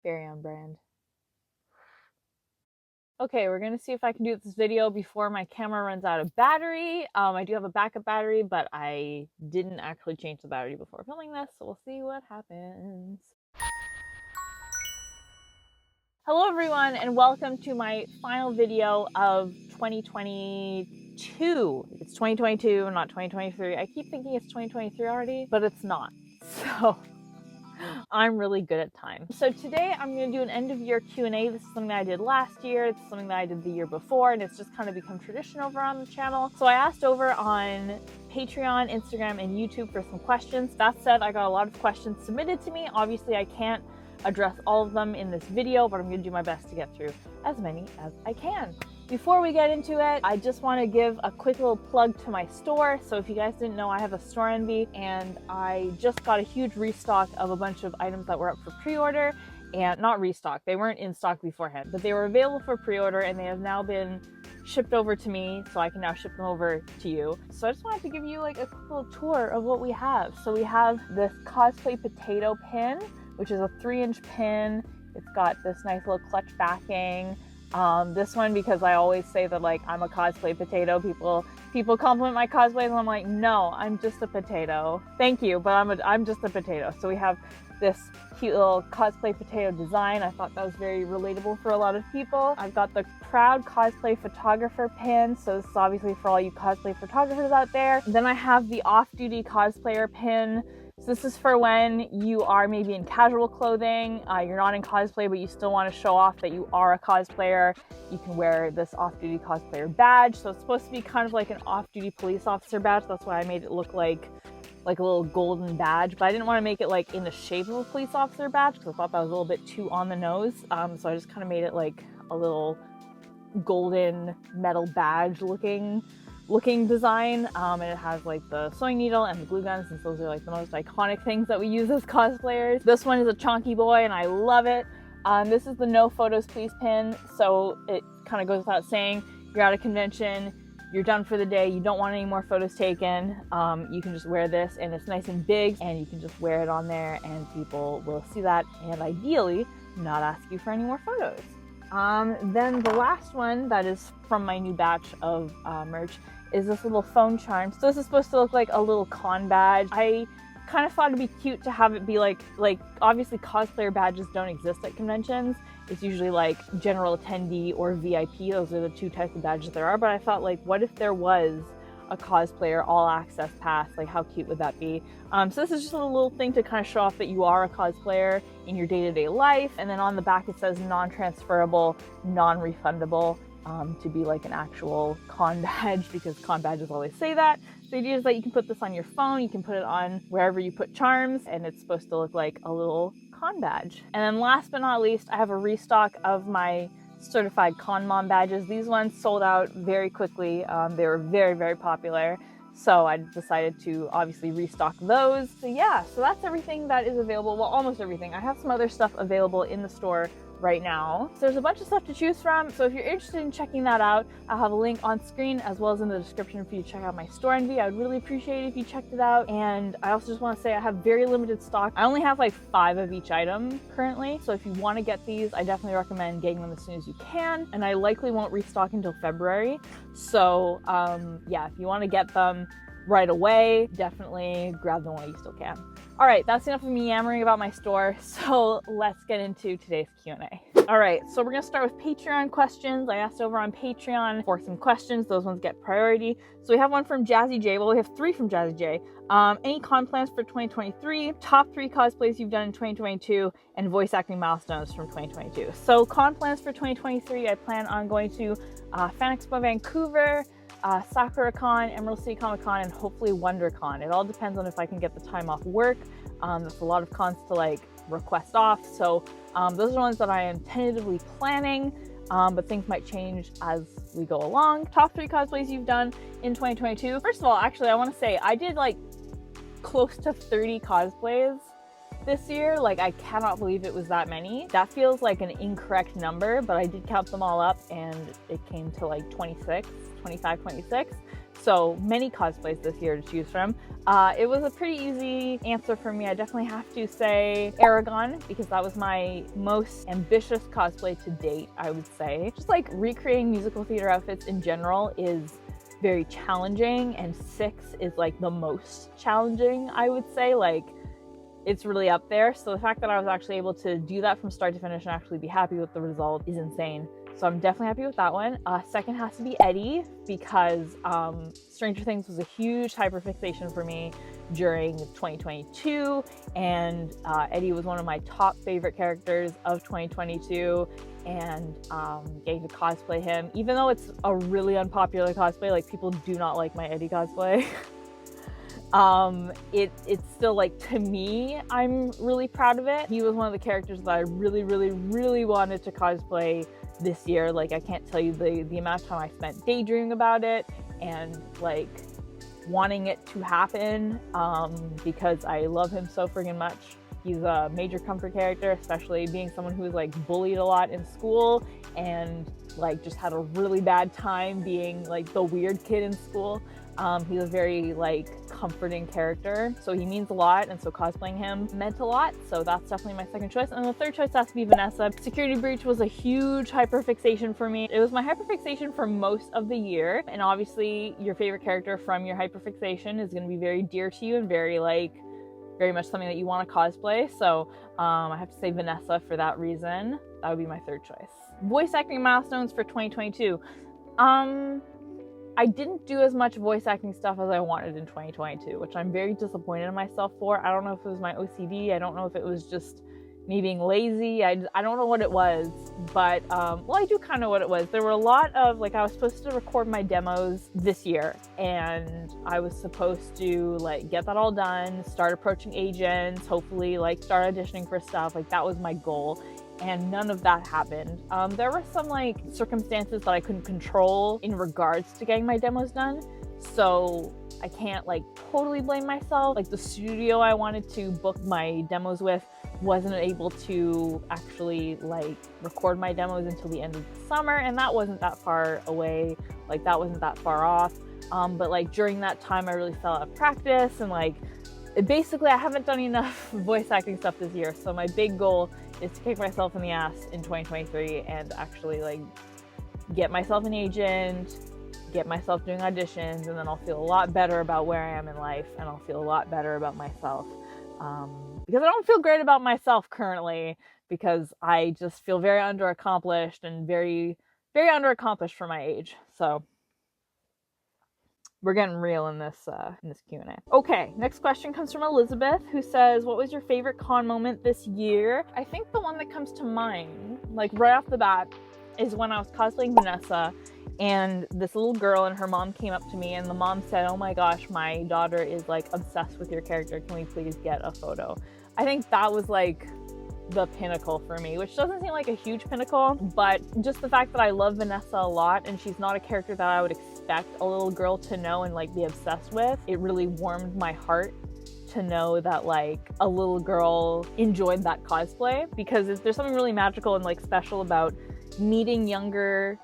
Very on brand. Okay, we're gonna see if I can do this video before my camera runs out of battery. I do have a backup battery, but I didn't actually change the battery before filming this, so we'll see what happens. Hello everyone, and welcome to my final video of 2022. It's 2022, not 2023. I keep thinking it's 2023 already, but it's not. So I'm really good at time. So today I'm going to do an end of year Q&A. This is something that I did last year. It's something that I did the year before, and it's just kind of become tradition over on the channel. So I asked over on Patreon, Instagram, and YouTube for some questions. That said, I got a lot of questions submitted to me. Obviously, I can't address all of them in this video, but I'm going to do my best to get through as many as I can. Before we get into it, I just want to give a quick little plug to my store. So if you guys didn't know, I have a store envy, and I just got a huge restock of a bunch of items that were up for pre-order. And not restock, they weren't in stock beforehand, but they were available for pre-order, and they have now been shipped over to me, so I can now ship them over to you. So I just wanted to give you like a quick little tour of what we have. So we have this cosplay potato pin, which is a 3-inch pin. It's got this nice little clutch backing. This one, because I always say that like I'm a cosplay potato, people compliment my cosplays, and I'm like, no, I'm just a potato. Thank you, but I'm just a potato. So we have this cute little cosplay potato design. I thought that was very relatable for a lot of people. I've got the proud cosplay photographer pin, so this is obviously for all you cosplay photographers out there. And then I have the off-duty cosplayer pin. So this is for when you are maybe in casual clothing, you're not in cosplay, but you still want to show off that you are a cosplayer. You can wear this off-duty cosplayer badge. So it's supposed to be kind of like an off-duty police officer badge. That's why I made it look like a little golden badge, but I didn't want to make it like in the shape of a police officer badge because I thought that was a little bit too on the nose. So I just kind of made it like a little golden metal badge looking design, and it has like the sewing needle and the glue gun, since those are like the most iconic things that we use as cosplayers. This one is a chonky boy, and I love it. This is the no photos please pin, so it kind of goes without saying, you're at a convention, you're done for the day, you don't want any more photos taken, you can just wear this, and it's nice and big, and you can just wear it on there, and people will see that, and ideally not ask you for any more photos. Then the last one that is from my new batch of merch is this little phone charm. So this is supposed to look like a little con badge. I kind of thought it'd be cute to have it be like obviously cosplayer badges don't exist at conventions. It's usually like general attendee or VIP. Those are the two types of badges there are. But I thought, like, what if there was a cosplayer all access pass? Like, how cute would that be? So this is just a little thing to kind of show off that you are a cosplayer in your day-to-day life. And then on the back it says non-transferable, non-refundable, to be like an actual con badge, because con badges always say that. So the idea is that you can put this on your phone, you can put it on wherever you put charms, and it's supposed to look like a little con badge. And then last but not least, I have a restock of my certified con mom badges. These ones sold out very quickly. They were very, very popular. So I decided to obviously restock those. So yeah, so that's everything that is available. Well, almost everything. I have some other stuff available in the store right now. So there's a bunch of stuff to choose from. So if you're interested in checking that out, I'll have a link on screen as well as in the description for you to check out my store envy. I would really appreciate it if you checked it out. And I also just want to say I have very limited stock. I only have like 5 of each item currently. So if you want to get these, I definitely recommend getting them as soon as you can. And I likely won't restock until February. So yeah, if you want to get them right away, definitely grab them while you still can. All right, that's enough of me yammering about my store, so let's get into today's Q&A. All right, so we're gonna start with Patreon questions. I asked over on Patreon for some questions. Those ones get priority. So we have one from Jazzy J. Well, we have 3 from Jazzy J. Any con plans for 2023, top 3 cosplays you've done in 2022, and voice acting milestones from 2022. So con plans for 2023, I plan on going to Fan Expo Vancouver, SakuraCon, Emerald City Comic Con, and hopefully WonderCon. It all depends on if I can get the time off work. There's a lot of cons to like request off, so those are the ones that I am tentatively planning, but things might change as we go along. Top 3 cosplays you've done in 2022. First of all, actually, I want to say I did like close to 30 cosplays this year. Like, I cannot believe it was that many. That feels like an incorrect number, but I did count them all up and it came to like 25, 26. So many cosplays this year to choose from. It was a pretty easy answer for me. I definitely have to say Aragon, because that was my most ambitious cosplay to date, I would say. Just like recreating musical theater outfits in general is very challenging, and 6 is like the most challenging, I would say. Like, it's really up there. So the fact that I was actually able to do that from start to finish and actually be happy with the result is insane. So I'm definitely happy with that one. Second has to be Eddie, because Stranger Things was a huge hyperfixation for me during 2022, and Eddie was one of my top favorite characters of 2022, and getting to cosplay him, even though it's a really unpopular cosplay, like people do not like my Eddie cosplay. It's still, like, to me, I'm really proud of it. He was one of the characters that I really wanted to cosplay this year. Like, I can't tell you the amount of time I spent daydreaming about it and like wanting it to happen, because I love him so friggin' much. He's a major comfort character, especially being someone who was like bullied a lot in school and like just had a really bad time being like the weird kid in school. He's a very like comforting character, so he means a lot, and so cosplaying him meant a lot. So that's definitely my second choice. And the third choice has to be Vanessa. Security Breach was a huge hyperfixation for me. It was my hyperfixation for most of the year, and obviously your favorite character from your hyperfixation is going to be very dear to you and very much something that you want to cosplay. So I have to say Vanessa for that reason. That would be my third choice. Voice acting milestones for 2022. I didn't do as much voice acting stuff as I wanted in 2022, which I'm very disappointed in myself for. I don't know if it was my OCD. I don't know if it was just me being lazy. I don't know what it was, but well, I do kind of know what it was. There were a lot of, like, I was supposed to record my demos this year, and I was supposed to like get that all done, start approaching agents, hopefully like start auditioning for stuff. Like, that was my goal. And none of that happened. There were some like circumstances that I couldn't control in regards to getting my demos done, so I can't like totally blame myself. Like, the studio I wanted to book my demos with wasn't able to actually like record my demos until the end of the summer, and that wasn't that far away. Like, that wasn't that far off. But like during that time I really fell out of practice, and like basically I haven't done enough voice acting stuff this year. So my big goal is to kick myself in the ass in 2023 and actually like get myself an agent, get myself doing auditions, and then I'll feel a lot better about where I am in life, and I'll feel a lot better about myself, because I don't feel great about myself currently, because I just feel very underaccomplished and very underaccomplished for my age. So we're getting real in this Q&A. Okay, next question comes from Elizabeth, who says, what was your favorite con moment this year? I think the one that comes to mind, like right off the bat, is when I was cosplaying Vanessa, and this little girl and her mom came up to me, and the mom said, oh my gosh, my daughter is like obsessed with your character. Can we please get a photo? I think that was like the pinnacle for me, which doesn't seem like a huge pinnacle, but just the fact that I love Vanessa a lot, and she's not a character that I would expect a little girl to know and like be obsessed with, it really warmed my heart to know that like a little girl enjoyed that cosplay, because there's something really magical and like special about meeting younger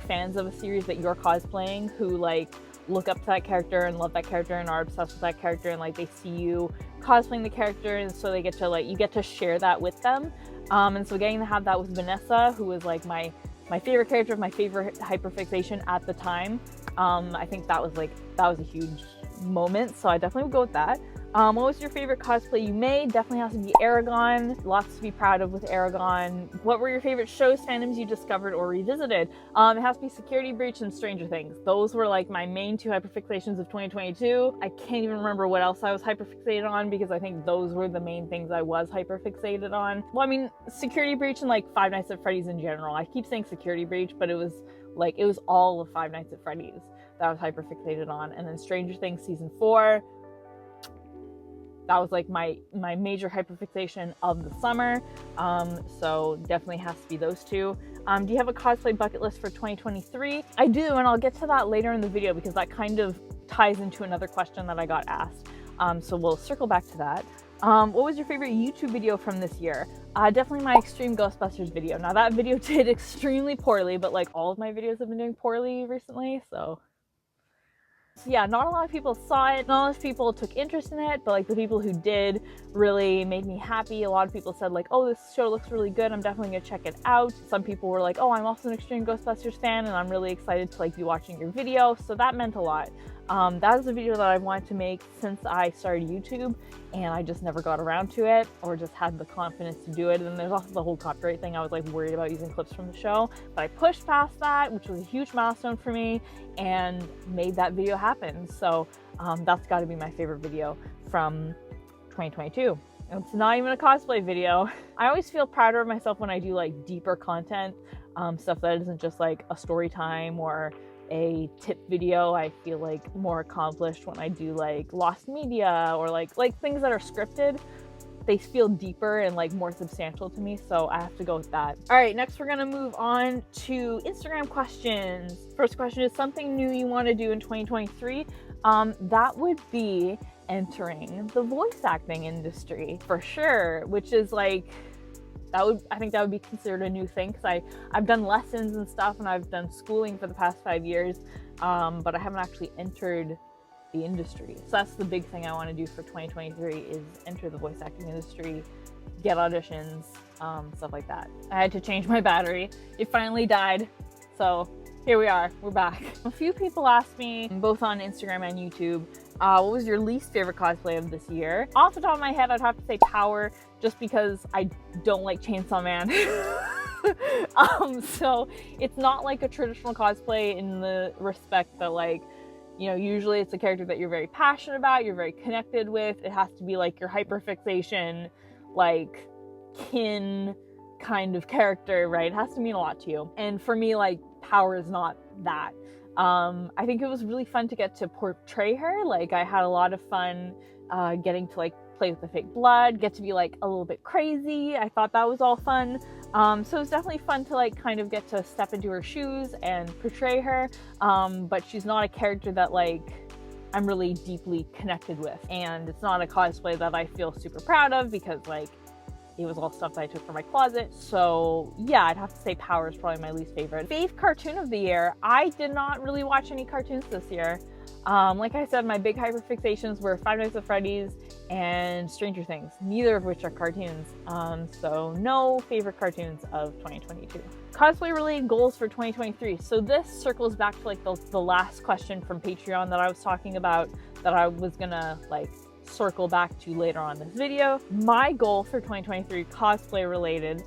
fans of a series that you're cosplaying who like look up to that character and love that character and are obsessed with that character, and like they see you cosplaying the character, and so they get to like, you get to share that with them. And so getting to have that with Vanessa, who was like my favorite character of my favorite hyperfixation at the time, I think that was a huge moment, so I definitely would go with that. What was your favorite cosplay you made? Definitely has to be Aragon. Lots to be proud of with Aragon. What were your favorite shows, fandoms you discovered or revisited? It has to be Security Breach and Stranger Things. Those were like my main two hyperfixations of 2022. I can't even remember what else I was hyperfixated on, because I think those were the main things I was hyperfixated on. Well, I mean, Security Breach and like Five Nights at Freddy's in general. I keep saying Security Breach, but it was all of Five Nights at Freddy's that I was hyperfixated on. And then Stranger Things season 4. That was like my major hyperfixation of the summer. So definitely has to be those two. Do you have a cosplay bucket list for 2023? I do, and I'll get to that later in the video, because that kind of ties into another question that I got asked. So we'll circle back to that. What was your favorite YouTube video from this year? Definitely my Extreme Ghostbusters video. Now that video did extremely poorly, but like all of my videos have been doing poorly recently, so So yeah, not a lot of people saw it, not a lot of people took interest in it, but like the people who did really made me happy. A lot of people said like, oh, this show looks really good, I'm definitely gonna check it out. Some people were like, oh, I'm also an extreme Ghostbusters fan and I'm really excited to like be watching your video. So that meant a lot. That is a video that I've wanted to make since I started YouTube, and I just never got around to it or just had the confidence to do it. And then there's also the whole copyright thing. I was like worried about using clips from the show, but I pushed past that, which was a huge milestone for me, and made that video happen. So that's got to be my favorite video from 2022. It's not even a cosplay video. I always feel prouder of myself when I do like deeper content, stuff that isn't just like a story time or a tip video. I feel like more accomplished when I do like lost media or like things that are scripted. They feel deeper and like more substantial to me, so I have to go with that. All right, next we're gonna move on to Instagram questions. First question is something new you want to do in 2023. That would be entering the voice acting industry for sure, which is like, I think that would be considered a new thing, because I've done lessons and stuff and I've done schooling for the past 5 years, but I haven't actually entered the industry. So that's the big thing I want to do for 2023 is enter the voice acting industry, get auditions, stuff like that. I had to change my battery. It finally died. So here we are, we're back. A few people asked me, both on Instagram and YouTube, what was your least favorite cosplay of this year? Off the top of my head, I'd have to say Power, just because I don't like Chainsaw Man. So it's not like a traditional cosplay in the respect that like, you know, usually it's a character that you're very passionate about, you're very connected with. It has to be like your hyperfixation, like kin kind of character, right? It has to mean a lot to you. And for me, like, Power is not that. I think it was really fun to get to portray her. Like, I had a lot of fun getting to like play with the fake blood, get to be like a little bit crazy. I thought that was all fun. So it was definitely fun to like kind of get to step into her shoes and portray her. But she's not a character that like I'm really deeply connected with. And it's not a cosplay that I feel super proud of, because like it was all stuff that I took from my closet. So yeah, I'd have to say Power is probably my least favorite. Fave cartoon of the year. I did not really watch any cartoons this year. Like I said, my big hyperfixations were Five Nights at Freddy's and Stranger Things, neither of which are cartoons. So no favorite cartoons of 2022. Cosplay related goals for 2023. So this circles back to like the last question from Patreon that I was talking about, that I was gonna like circle back to later on in this video. My goal for 2023 cosplay related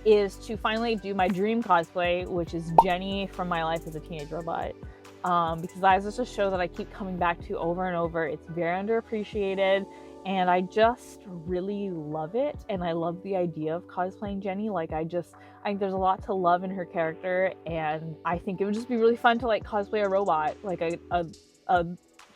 is to finally do my dream cosplay, which is Jenny from My Life as a Teenage Robot. Because that is just a show that I keep coming back to over and over. It's very underappreciated and I just really love it, and I love the idea of cosplaying Jenny. Like I think there's a lot to love in her character, and I think it would just be really fun to like cosplay a robot, like a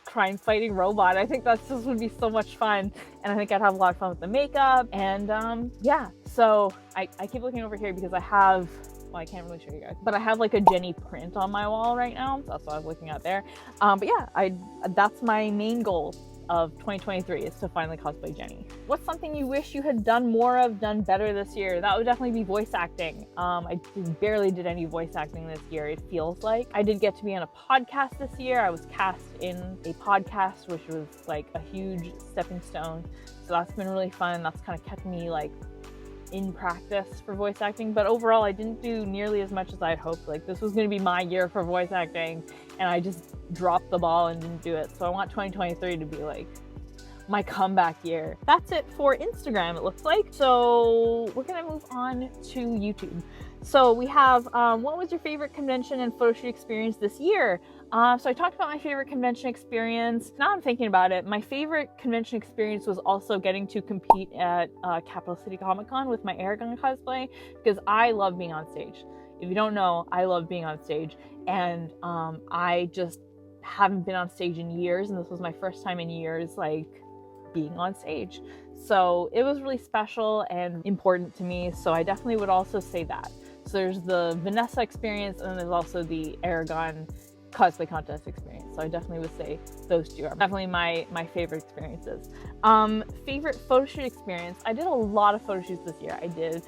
crime fighting robot. I think that just would be so much fun, and I think I'd have a lot of fun with the makeup. And yeah, so I keep looking over here because I have, well, I can't really show you guys, but I have like a Jenny print on my wall right now. So that's what I was looking at there. But yeah, that's my main goal of 2023 is to finally cosplay Jenny. What's something you wish you had done more of, done better this year? That would definitely be voice acting. I barely did any voice acting this year, it feels like. I did get to be on a podcast this year. I was cast in a podcast, which was like a huge stepping stone. So that's been really fun. That's kind of kept me like in practice for voice acting, but overall I didn't do nearly as much as I'd hoped. Like this was going to be my year for voice acting, and I just dropped the ball and didn't do it. So I want 2023 to be like my comeback year. That's it for Instagram, it looks like. So we're gonna move on to YouTube. So we have what was your favorite convention and photo shoot experience this year? So I talked about my favorite convention experience. Now I'm thinking about it, my favorite convention experience was also getting to compete at Capital City Comic Con with my Aragon cosplay, because I love being on stage. If you don't know, I love being on stage, and I just haven't been on stage in years, and this was my first time in years like being on stage. So it was really special and important to me, so I definitely would also say that. So there's the Vanessa experience, and then there's also the Aragon cosplay contest experience. So I definitely would say those two are definitely my favorite experiences. Favorite photo shoot experience. I did a lot of photo shoots this year. I did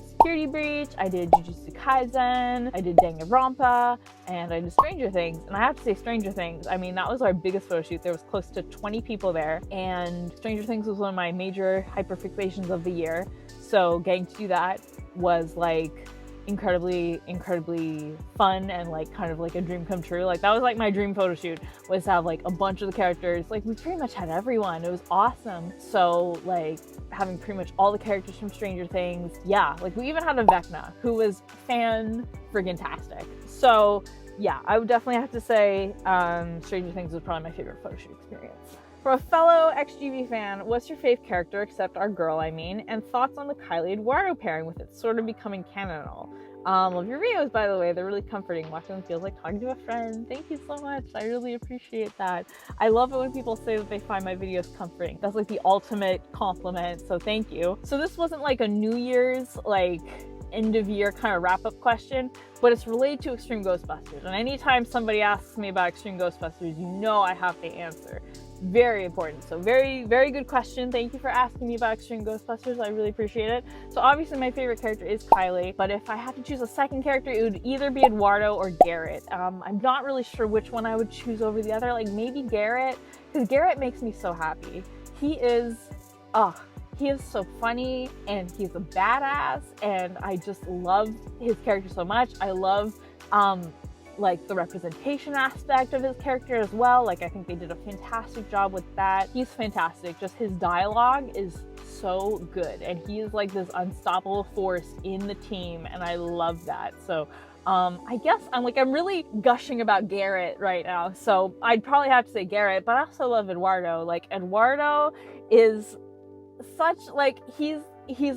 Security Breach, I did Jujutsu Kaisen, I did Danganronpa, and I did Stranger Things. And I have to say Stranger Things, I mean, that was our biggest photo shoot. There was close to 20 people there, and Stranger Things was one of my major hyperfixations of the year. So getting to do that was like incredibly fun and like kind of like a dream come true. Like that was like my dream photo shoot, was to have like a bunch of the characters. Like we pretty much had everyone. It was awesome. So like having pretty much all the characters from Stranger Things. Yeah, like we even had a Vecna who was fan-friggin-tastic. So yeah, I would definitely have to say Stranger Things was probably my favorite photo shoot experience. For a fellow XGB fan, what's your fave character, except our girl, I mean, and thoughts on the Kylie Eduardo pairing with it sort of becoming canonical? Love your videos, by the way. They're really comforting. Watching them feels like talking to a friend. Thank you so much. I really appreciate that. I love it when people say that they find my videos comforting. That's like the ultimate compliment, so thank you. So this wasn't like a New Year's, like, end of year kind of wrap up question, but it's related to Extreme Ghostbusters. And anytime somebody asks me about Extreme Ghostbusters, you know I have to answer. Very important. So very good question. Thank you for asking me about Extreme Ghostbusters. I really appreciate it. So obviously my favorite character is Kylie, but if I had to choose a second character, it would either be Eduardo or Garrett. I'm not really sure which one I would choose over the other. Like maybe Garrett, because Garrett makes me so happy. He is so funny and he's a badass, and I just love his character so much. I love like the representation aspect of his character as well. Like I think they did a fantastic job with that. He's fantastic. Just his dialogue is so good, and he is like this unstoppable force in the team, and I love that. So I guess I'm really gushing about Garrett right now, so I'd probably have to say Garrett, but I also love Eduardo. Like Eduardo is such, like, he's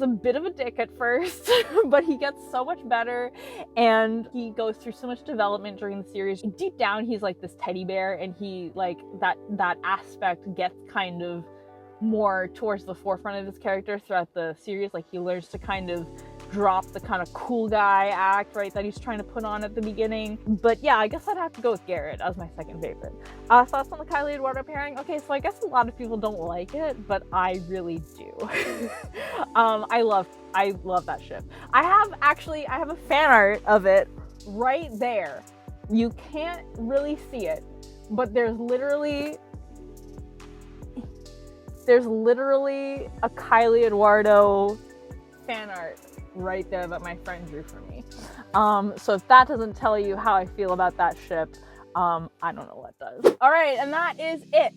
a bit of a dick at first, but he gets so much better, and he goes through so much development during the series. Deep down, he's like this teddy bear, and he, like, that aspect gets kind of more towards the forefront of his character throughout the series. Like, he learns to kind of drop the kind of cool guy act, right, that he's trying to put on at the beginning. But yeah, I guess I'd have to go with Garrett as my second favorite. Thoughts on the Kylie Eduardo pairing? Okay, so I guess a lot of people don't like it, but I really do. I love that ship. I have a fan art of it right there. You can't really see it, but there's literally a Kylie Eduardo fan art right there that my friend drew for me. So if that doesn't tell you how I feel about that ship, I don't know what does. All right, and that is it.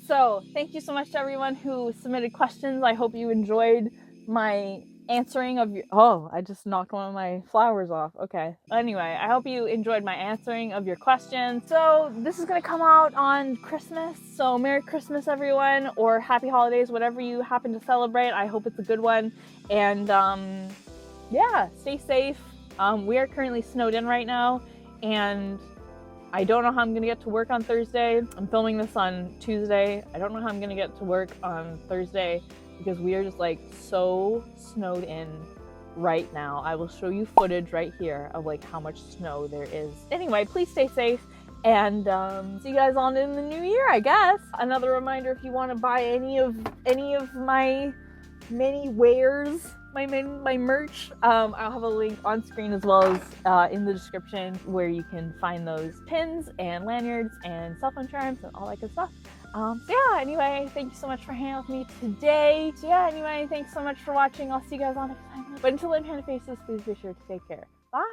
So thank you so much to everyone who submitted questions. I hope you enjoyed my answering of your... Oh, I just knocked one of my flowers off. Okay. Anyway, I hope you enjoyed my answering of your questions. So this is going to come out on Christmas. So Merry Christmas, everyone, or Happy Holidays, whatever you happen to celebrate. I hope it's a good one. And yeah, stay safe. We are currently snowed in right now, and I don't know how I'm going to get to work on Thursday. I'm filming this on Tuesday. I don't know how I'm going to get to work on Thursday because we are just like so snowed in right now. I will show you footage right here of like how much snow there is. Anyway, please stay safe, and see you guys on in the new year, I guess. Another reminder, if you want to buy any of my many wares, my merch, I'll have a link on screen as well as in the description where you can find those pins and lanyards and cell phone charms and all that good stuff. So yeah, anyway, thank you so much for hanging out with me today. So yeah, anyway, thanks so much for watching. I'll see you guys on next time. But until then, Panda Faces, please be sure to take care. Bye!